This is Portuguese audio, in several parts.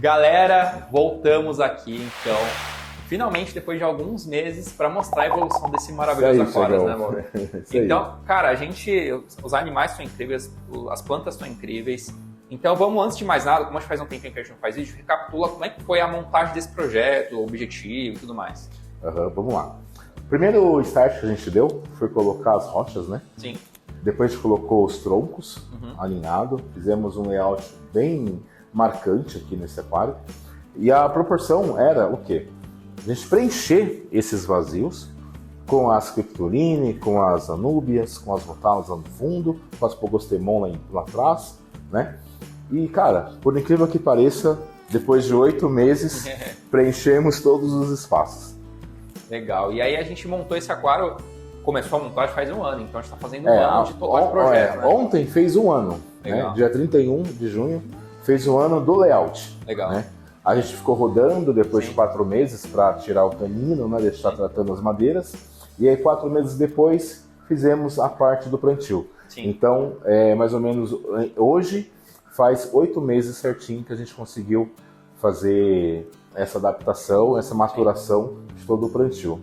Galera, voltamos aqui então, finalmente depois de alguns meses para mostrar a evolução desse maravilhoso aquário, né, Mauro? Então, cara, os animais são incríveis, as plantas são incríveis. Então vamos, antes de mais nada, como a gente faz um tempinho que a gente não faz vídeo, recapitula como é que foi a montagem desse projeto, o objetivo e tudo mais. Vamos lá. O primeiro start que a gente deu foi colocar as rochas, né? Sim. Depois a gente colocou os troncos alinhados, fizemos um layout bem marcante aqui nesse aquário. E a proporção era o quê? A gente preencher esses vazios com as Cryptoline, com as Anúbias, com as Rotalas lá no fundo, com as Pogostemon lá atrás, né? E, cara, por incrível que pareça, depois de 8 meses, preenchemos todos os espaços. Legal. E aí a gente montou esse aquário, começou a montar faz um ano, então a gente está fazendo um ano de total projeto. Né? Ontem fez um ano, né? Dia 31 de junho, fez um ano do layout. Legal. Né? A gente ficou rodando depois de 4 meses para tirar o canino, né? Deixar tratando as madeiras. E aí 4 meses depois fizemos a parte do plantio. Sim. Então, mais ou menos hoje faz 8 meses certinho que a gente conseguiu fazer essa adaptação, essa maturação de todo o plantio.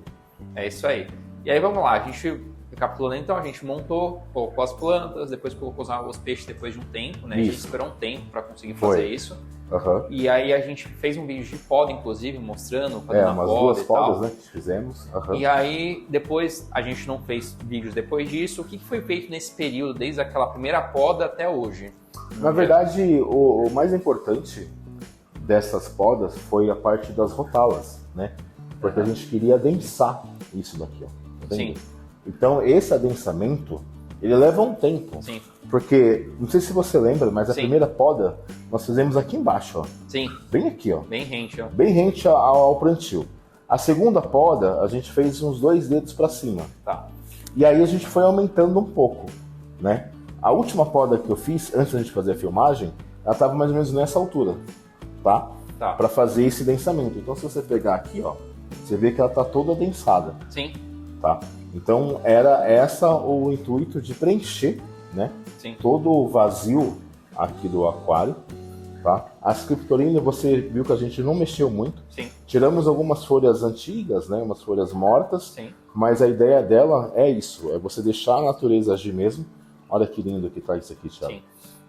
É isso aí. E aí vamos lá, a gente recapitulando então, a gente montou, colocou as plantas, depois colocou os peixes depois de um tempo, né? Isso. A gente esperou um tempo para conseguir fazer isso. E aí a gente fez um vídeo de poda, inclusive, mostrando, fazendo a poda umas e podas, tal. Né, que fizemos. E aí, depois, a gente não fez vídeos depois disso. O que foi feito nesse período, desde aquela primeira poda até hoje? Na verdade, o mais importante dessas podas foi a parte das rotalas, né? Porque a gente queria adensar isso daqui, ó. Tá vendo? Sim. Então, esse adensamento, ele leva um tempo. Sim. Porque, não sei se você lembra, mas a primeira poda nós fizemos aqui embaixo, ó. Sim. Bem aqui, ó. Bem rente, ó. Bem rente ao plantio. A segunda poda, a gente fez uns 2 dedos para cima. Tá. E aí a gente foi aumentando um pouco, né? A última poda que eu fiz, antes da gente fazer a filmagem, ela estava mais ou menos nessa altura, tá? Para fazer esse densamento. Então, se você pegar aqui, ó, você vê que ela tá toda adensada. Sim. Tá? Então, era o intuito de preencher, né? Sim. Todo o vazio aqui do aquário, tá? As Cryptoline, você viu que a gente não mexeu muito. Sim. Tiramos algumas folhas antigas, né? Umas folhas mortas. Sim. Mas a ideia dela é isso, é você deixar a natureza agir mesmo. Olha que lindo que tá isso aqui, Thiago. Sim.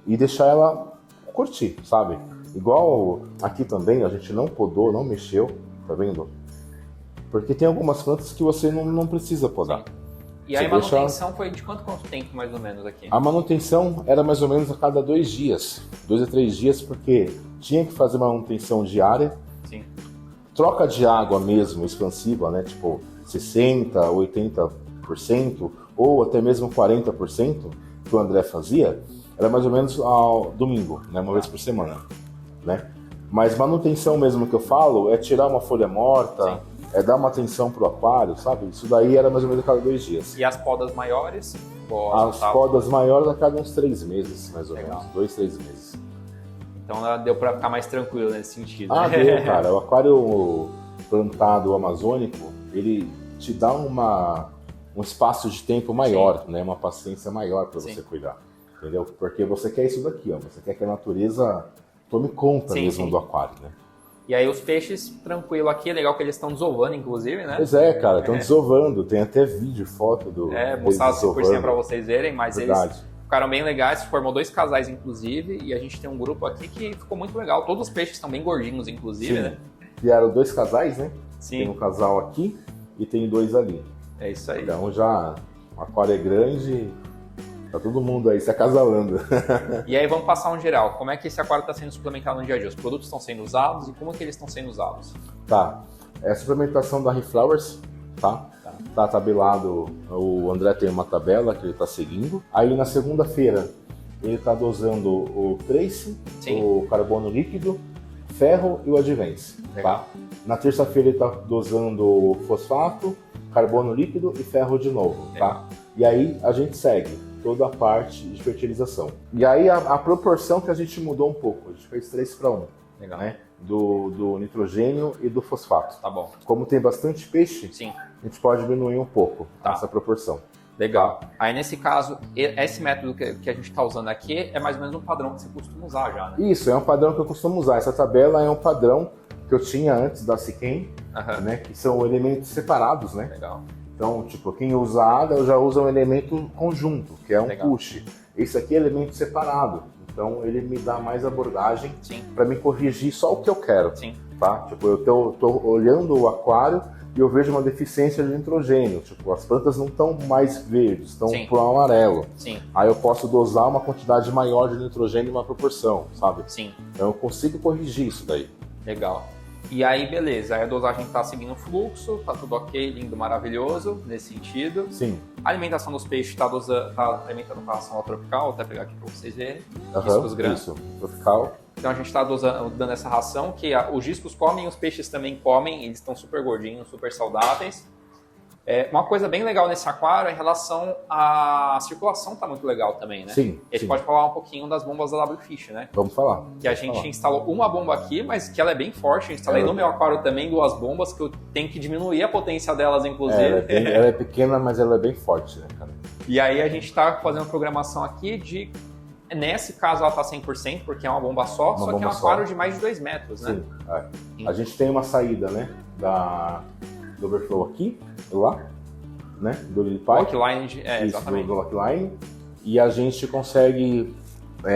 E deixar ela curtir, sabe? Igual aqui também, a gente não podou, não mexeu, tá vendo? Porque tem algumas plantas que você não precisa podar. E aí a manutenção foi de quanto tempo mais ou menos aqui? A manutenção era mais ou menos a cada 2 dias, 2 a 3 dias, porque tinha que fazer manutenção diária. Sim. Troca de água mesmo, expansiva, né? Tipo 60%, 80%, ou até mesmo 40%, que o André fazia, era mais ou menos ao domingo, né? Uma vez por semana, né? Mas manutenção mesmo que eu falo é tirar uma folha morta. Sim. É dar uma atenção pro aquário, sabe? Isso daí era mais ou menos a cada 2 dias. E as podas maiores? As podas maiores a cada uns 3 meses, mais ou menos. 2, 3 meses. Então deu pra ficar mais tranquilo nesse sentido. Deu, cara. O aquário plantado amazônico, ele te dá um espaço de tempo maior, né? Uma paciência maior para você cuidar. Entendeu? Porque você quer isso daqui, ó. Você quer que a natureza tome conta mesmo do aquário, né? E aí os peixes, tranquilo aqui, é legal que eles estão desovando, inclusive, né? Pois é, cara, estão desovando, tem até vídeo, foto do... mostrar por cima pra vocês verem, mas eles ficaram bem legais, formou 2 casais, inclusive, e a gente tem um grupo aqui que ficou muito legal. Todos os peixes estão bem gordinhos, inclusive, né? Vieram 2 casais, né? Sim. Tem um casal aqui e tem 2 ali. É isso aí. Então já, o aquário é grande... Tá todo mundo aí se acasalando. E aí vamos passar um geral. Como é que esse aquário está sendo suplementado no dia a dia? Os produtos estão sendo usados e como é que eles estão sendo usados? Tá. É a suplementação da Reflowers, tá? Tá tabelado. O André tem uma tabela que ele tá seguindo. Aí na segunda-feira ele tá dosando o Trace, o carbono líquido, ferro e o Advance, tá? Na terça-feira ele tá dosando o fosfato, carbono líquido e ferro de novo, tá? E aí a gente segue toda a parte de fertilização. E aí a proporção que a gente mudou um pouco, a gente fez 3:1, né? Do nitrogênio e do fosfato. Tá bom. Como tem bastante peixe, sim, a gente pode diminuir um pouco essa proporção. Legal. Aí nesse caso, esse método que a gente está usando aqui é mais ou menos um padrão que você costuma usar já, né? Isso, é um padrão que eu costumo usar. Essa tabela é um padrão que eu tinha antes da Siquem, né? Que são elementos separados, né? Legal. Então, tipo, quem usa ADA eu já usa um elemento conjunto, que é um push. Esse aqui é elemento separado. Então ele me dá mais abordagem para me corrigir só o que eu quero. Sim. Tá? Tipo, eu tô olhando o aquário e eu vejo uma deficiência de nitrogênio. Tipo, as plantas não estão mais verdes, estão pro amarelo. Sim. Aí eu posso dosar uma quantidade maior de nitrogênio em uma proporção, sabe? Sim. Então eu consigo corrigir isso daí. Legal. E aí, beleza, aí a dosagem está seguindo o fluxo, tá tudo ok, lindo, maravilhoso, nesse sentido. Sim. A alimentação dos peixes está alimentando com relação ao tropical, vou até pegar aqui para vocês verem. Discos grandes. Isso, tropical. Então a gente está dando essa ração que os discos comem, os peixes também comem, eles estão super gordinhos, super saudáveis. Uma coisa bem legal nesse aquário é em relação à circulação, tá muito legal também, né? Sim. A gente pode falar um pouquinho das bombas da WFish, né? Vamos falar. Que a gente instalou uma bomba aqui, mas que ela é bem forte. Eu instalei no meu aquário também 2 bombas, que eu tenho que diminuir a potência delas, inclusive. Ela é pequena, mas ela é bem forte, né, cara? E aí a gente está fazendo programação aqui de... Nesse caso ela está 100%, porque é uma bomba só, só que é um aquário de mais de 2 metros, né? Sim. A gente tem uma saída, né, do overflow aqui, lá, né, do lead pipe. Lockline, exatamente. Do lockline. E a gente consegue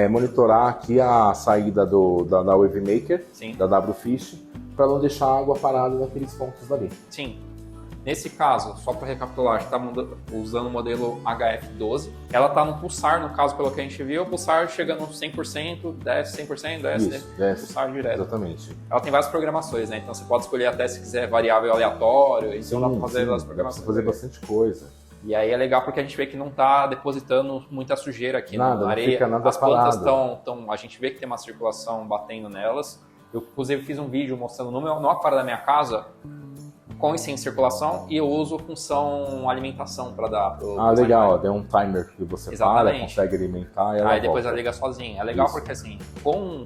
monitorar aqui a saída da Wave Maker, da WFish, para não deixar a água parada naqueles pontos dali. Sim. Nesse caso, só para recapitular, a gente está usando o modelo HF12. Ela está no pulsar, no caso, pelo que a gente viu, o pulsar chega no 100%, desce 100%, desce pulsar direto. Exatamente. Ela tem várias programações, né? Então você pode escolher até se quiser variável aleatório, então dá para fazer as programações. Dá para fazer bastante coisa. E aí é legal porque a gente vê que não está depositando muita sujeira aqui na areia. Não fica nada as plantas estão... a gente vê que tem uma circulação batendo nelas. Eu, inclusive, fiz um vídeo mostrando no aquário da minha casa, com e sem circulação, e eu uso função alimentação para dar pro legal, tem um timer que você para, consegue alimentar e ela aí depois ela liga sozinha. É legal porque assim, como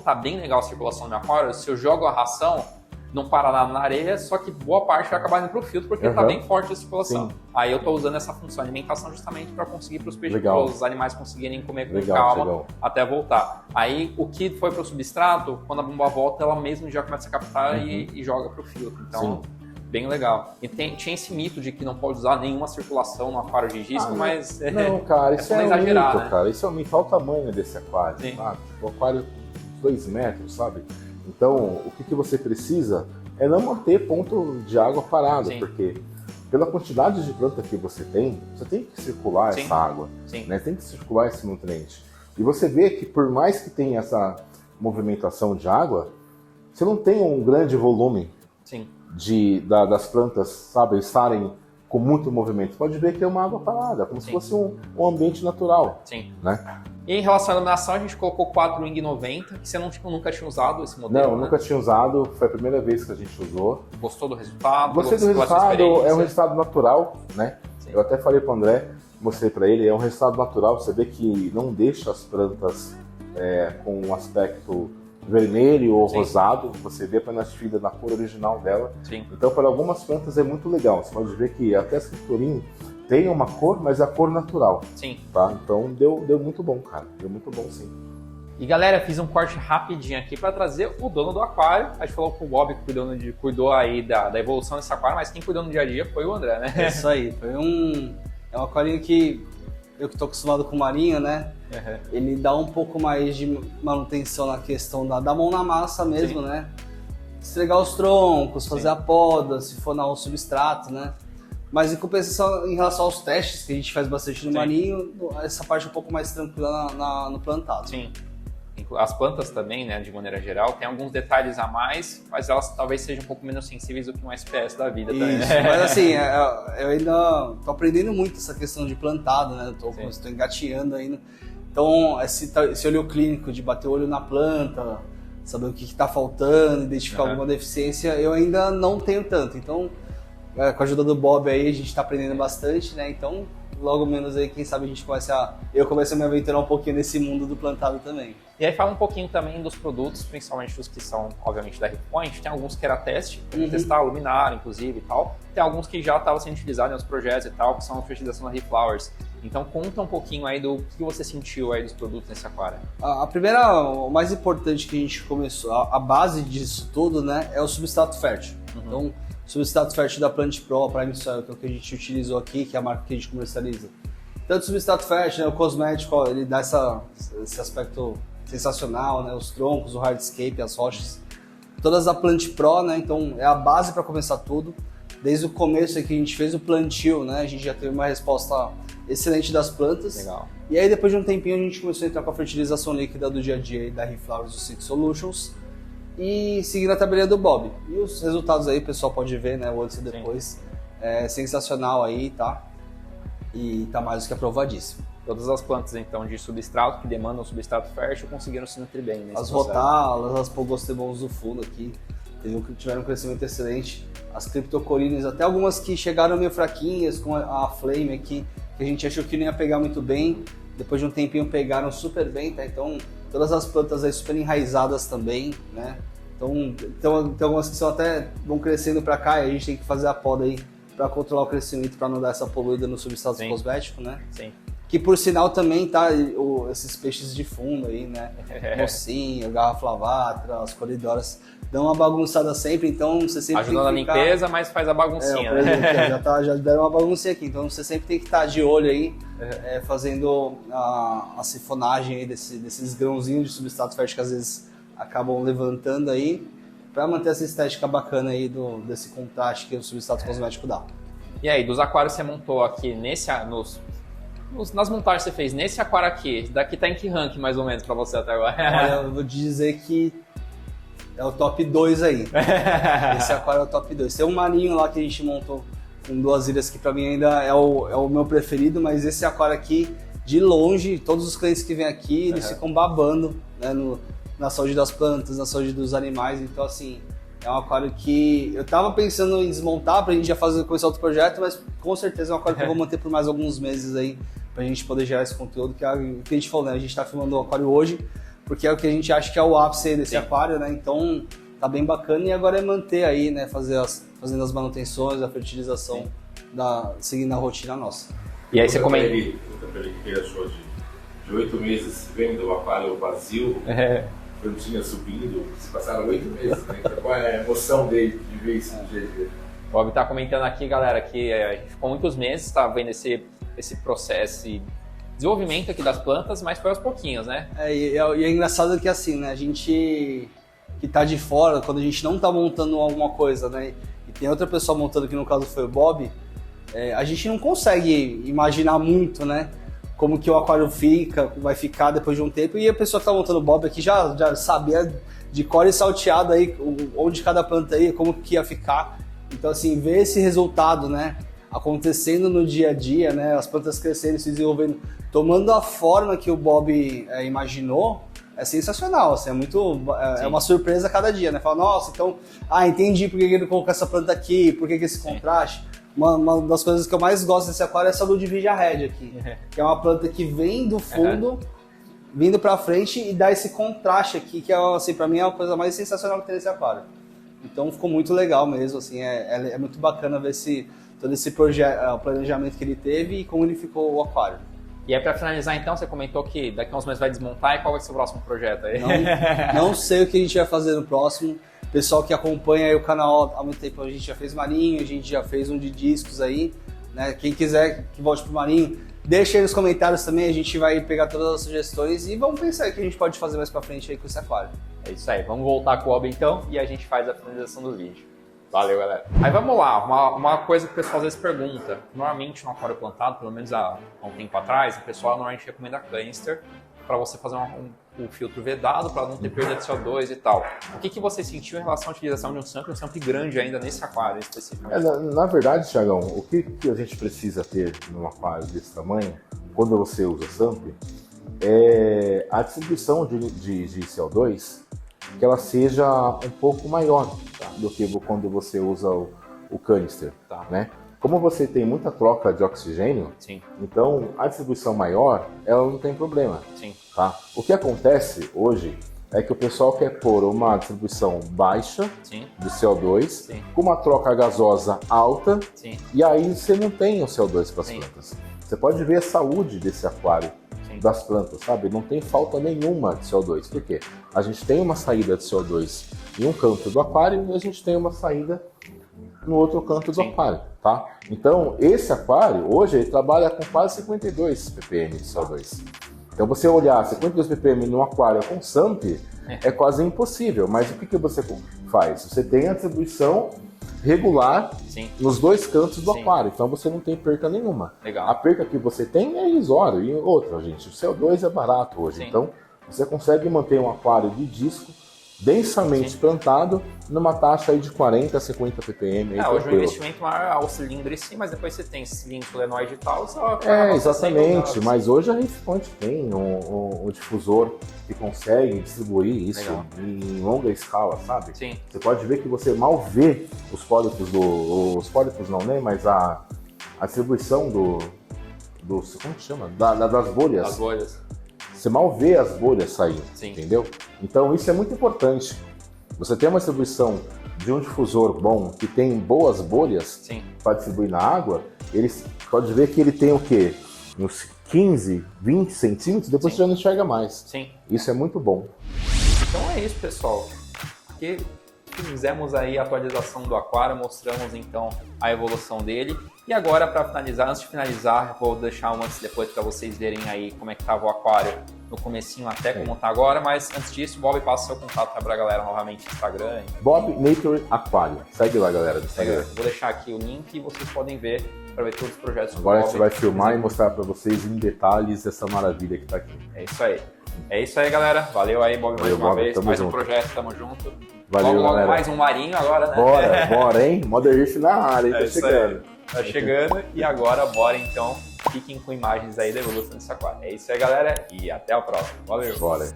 tá bem legal a circulação do meu aquário, se eu jogo a ração, não para nada na areia, só que boa parte vai acabar indo pro filtro porque tá bem forte a circulação. Sim. Aí eu tô usando essa função de alimentação justamente para conseguir para os animais conseguirem comer com calma até voltar. Aí o que foi pro substrato, quando a bomba volta, ela mesmo já começa a captar e joga pro filtro. Então, bem legal. E tinha esse mito de que não pode usar nenhuma circulação no aquário de disco, mas... Não, cara, isso é um mito, né? cara. Isso é um mito. Olha o tamanho desse aquário, sabe? O aquário 2 metros, sabe? Então, o que você precisa é não manter ponto de água parado, porque pela quantidade de planta que você tem que circular essa água, né? Tem que circular esse nutriente. E você vê que por mais que tenha essa movimentação de água, você não tem um grande volume das plantas, sabe, estarem com muito movimento. Você pode ver que é uma água parada, como se fosse um ambiente natural. Né? E em relação à iluminação, a gente colocou 4 Ring 90, que você nunca tinha usado esse modelo, Não, nunca tinha usado, foi a primeira vez que a gente usou. Gostou do resultado? Gostei do resultado, é um resultado natural, né? Eu até falei para o André, mostrei para ele, é um resultado natural, você vê que não deixa as plantas com um aspecto vermelho ou rosado, você vê apenas fibra na cor original dela. Então, para algumas plantas é muito legal, você pode ver que até esse florinho tem uma cor, mas é a cor natural. Tá? Então deu muito bom, cara. Deu muito bom, sim. E galera, fiz um corte rapidinho aqui para trazer o dono do aquário. A gente falou com o Bob que cuidou aí da evolução desse aquário, mas quem cuidou no dia a dia foi o André, né? É isso aí. Foi um aquário que eu que estou acostumado com marinho, né? Ele dá um pouco mais de manutenção na questão da mão na massa mesmo, né? Estregar os troncos, fazer a poda, se for no substrato, né? Mas em compensação, em relação aos testes, que a gente faz bastante no marinho, essa parte é um pouco mais tranquila no plantado. As plantas também, né, de maneira geral, tem alguns detalhes a mais, mas elas talvez sejam um pouco menos sensíveis do que um SPS da vida também. Mas assim, eu ainda tô aprendendo muito essa questão de plantado, né? Estou engateando ainda. Então, esse olho clínico de bater o olho na planta, saber o que está faltando, identificar alguma deficiência, eu ainda não tenho tanto. Então, com a ajuda do Bob aí, a gente tá aprendendo bastante, né? Então, logo menos aí, quem sabe a gente eu começo a me aventurar um pouquinho nesse mundo do plantado também. E aí fala um pouquinho também dos produtos, principalmente os que são, obviamente, da Hippoint. Tem alguns que era teste, para testar luminária, inclusive, e tal. Tem alguns que já estavam sendo utilizados em outros projetos e tal, que são a fertilização da Reflowers. Então conta um pouquinho aí do que você sentiu aí dos produtos nesse aquário. A primeira, o mais importante que a gente começou, a base disso tudo, né, é o substrato fértil. Então, o substrato fértil da Plant Pro, a Prime Soil, que é o que a gente utilizou aqui, que é a marca que a gente comercializa. Tanto o substrato fértil, né, o cosmético, ele dá esse aspecto sensacional, né, os troncos, o hardscape, as rochas. Todas da Plant Pro, né, então é a base para começar tudo. Desde o começo que a gente fez o plantio, né, a gente já teve uma resposta excelente das plantas. Legal. E aí depois de um tempinho a gente começou a entrar com a fertilização líquida do dia a dia aí, da Reflowers do Six Solutions e seguindo a tabelinha do Bob. E os resultados aí o pessoal pode ver, né, o antes e depois. É sensacional aí, tá? E tá mais do que aprovadíssimo. Todas as plantas, então, de substrato, que demandam substrato fértil, conseguiram se nutrir bem nesse As processo. rotalas, as pogostebons do fundo aqui, tiveram um crescimento excelente. As criptocorines, até algumas que chegaram meio fraquinhas, com a Flame aqui, que a gente achou que não ia pegar muito bem. Depois de um tempinho pegaram super bem, tá? Então, todas as plantas aí super enraizadas também, né? Então tem algumas que vão crescendo para cá e a gente tem que fazer a poda aí para controlar o crescimento, para não dar essa poluída no substrato cosmético, né? Sim. Que por sinal também tá esses peixes de fundo aí, né? Mocinho, garrafa lavatra, as colidoras dão uma bagunçada sempre, então você sempre ajudando tem que a limpeza, mas faz a baguncinha, né? Já deram uma baguncinha aqui, então você sempre tem que estar de olho aí, fazendo a sifonagem aí desses grãozinhos de substrato fértil que às vezes acabam levantando aí, para manter essa estética bacana aí desse contraste que o substrato cosmético dá. E aí, dos aquários que você montou aqui, nas montagens que você fez, nesse aquário aqui, daqui tá em que rank mais ou menos pra você até agora? Olha, eu vou te dizer que é o top 2 aí. Esse aquário é o top 2. Tem um marinho lá que a gente montou com 2 ilhas que pra mim ainda é o meu preferido, mas esse aquário aqui, de longe, todos os clientes que vêm aqui, eles ficam babando, né, na saúde das plantas, na saúde dos animais. Então, assim, é um aquário que eu tava pensando em desmontar pra gente já começar outro projeto, mas com certeza é um aquário que eu vou manter por mais alguns meses aí, pra gente poder gerar esse conteúdo, que é o que a gente falou, né? A gente tá filmando o aquário hoje, porque é o que a gente acha que é o ápice desse aquário, né? Então tá bem bacana e agora é manter aí, né? Fazendo as manutenções, a fertilização, seguindo a rotina nossa. E aí você comenta... Pergunta pra ele que ele achou de 8 meses vendo o aquário vazio, plantinha subindo, se passaram 8 meses, né? Então, qual é a emoção dele de ver isso do jeito dele? O Bob tá comentando aqui, galera, que a gente ficou muitos meses, tá vendo esse processo de desenvolvimento aqui das plantas, mas foi aos pouquinhos, né? E é engraçado que assim, né, a gente que tá de fora, quando a gente não tá montando alguma coisa, né, e tem outra pessoa montando, que no caso foi o Bob, a gente não consegue imaginar muito, né, como que o aquário vai ficar depois de um tempo, e a pessoa que tá montando o Bob aqui já sabia de cor e salteado aí, onde cada planta aí, como que ia ficar. Então assim, ver esse resultado, né, acontecendo no dia a dia, né, as plantas crescendo, se desenvolvendo, tomando a forma que o Bob imaginou, é sensacional, assim, é uma surpresa a cada dia, né? Fala, nossa, então, entendi por que ele colocou essa planta aqui, por que esse contraste. Uma das coisas que eu mais gosto desse aquário é essa Ludwig Red aqui, que é uma planta que vem do fundo, vindo pra frente e dá esse contraste aqui, que é, assim, pra mim é a coisa mais sensacional que tem nesse aquário. Então ficou muito legal mesmo, assim, é muito bacana ver todo esse o planejamento que ele teve e como ele ficou o aquário. E aí, para finalizar, então, você comentou que daqui a uns meses vai desmontar, e qual vai ser o próximo projeto aí? Não sei o que a gente vai fazer no próximo. Pessoal que acompanha aí o canal há muito tempo, a gente já fez marinho, a gente já fez um de discos aí, né? Quem quiser que volte pro marinho, deixa aí nos comentários também, a gente vai pegar todas as sugestões e vamos pensar o que a gente pode fazer mais pra frente aí com esse aquário. É isso aí, vamos voltar com o Bob então e a gente faz a finalização do vídeo. Valeu, galera. Aí vamos lá, uma coisa que o pessoal às vezes pergunta. Normalmente no aquário plantado, pelo menos há um tempo atrás, o pessoal normalmente recomenda canister para você fazer um filtro vedado para não ter perda de CO2 e tal. O que você sentiu em relação à utilização de um sample grande ainda nesse aquário especificamente? Na verdade, Thiagão, o que a gente precisa ter num aquário desse tamanho, quando você usa sample, é a distribuição de CO2, que ela seja um pouco maior, tá, do que quando você usa o canister, Tá. né? Como você tem muita troca de oxigênio, Sim. então a distribuição maior, ela não tem problema. Sim. Tá? O que acontece hoje é que o pessoal quer pôr uma distribuição baixa Sim. de CO2, Sim. com uma troca gasosa alta, Sim. e aí você não tem o CO2 para as Sim. plantas. Você pode ver a saúde desse aquário, Sim. das plantas, sabe? Não tem falta nenhuma de CO2. Por quê? A gente tem uma saída de CO2 em um canto do aquário e a gente tem uma saída no outro canto do Sim. aquário, tá? Então, esse aquário, hoje, ele trabalha com quase 52 ppm de CO2. Então, você olhar 52 ppm num aquário com SAMP é quase impossível. Mas o que você faz? Você tem a distribuição regular Sim. nos dois cantos do Sim. aquário, então você não tem perca nenhuma. Legal. A perca que você tem é irrisória. E outra, gente, o CO2 é barato hoje, Sim. então você consegue manter um aquário de disco densamente Sim. plantado numa taxa aí de 40 a 50 ppm. Aí Hoje o tranquilo. investimento maior é o cilindro em si, mas depois você tem esse cilindro solenoide e tal, só Exatamente, mas hoje a Riftpoint tem um difusor que consegue distribuir isso Legal. em longa escala, sabe? Sim. Você pode ver que você mal vê os pólipos os pólipos não, né? Mas a distribuição como que chama? Das bolhas. As bolhas. Você mal vê as bolhas saindo, Sim. entendeu? Então isso é muito importante. Você tem uma distribuição de um difusor bom que tem boas bolhas Sim. para distribuir na água, ele pode ver que ele tem o quê? Uns 15, 20 centímetros, depois Sim. você já não enxerga mais. Sim. Isso é muito bom. Então é isso, pessoal. Que fizemos aí a atualização do aquário, mostramos então a evolução dele. E agora, para finalizar, antes de finalizar, vou deixar um antes e depois para vocês verem aí como é que estava o aquário no comecinho até como tá agora. Mas antes disso, Bob, passa seu contato para a galera novamente no Instagram. Bob Nature Aquário. Segue lá, galera, do Instagram. Vou deixar aqui o link e vocês podem ver para ver todos os projetos do Agora a Bob. gente vai filmar e mostrar para vocês em detalhes essa maravilha que tá aqui. É isso aí. É isso aí, galera. Valeu aí, Bob, mais Valeu, uma Bob. vez. Tamo Mais um junto. projeto, tamo junto. Valeu, logo, galera. mais um marinho agora, né? Bora, hein? Modern Reef na área, hein? É Tá isso chegando. aí. Tá chegando e agora bora então. Fiquem com imagens aí da evolução desse aquário. É isso aí, galera, e até a próxima. Valeu! Bora.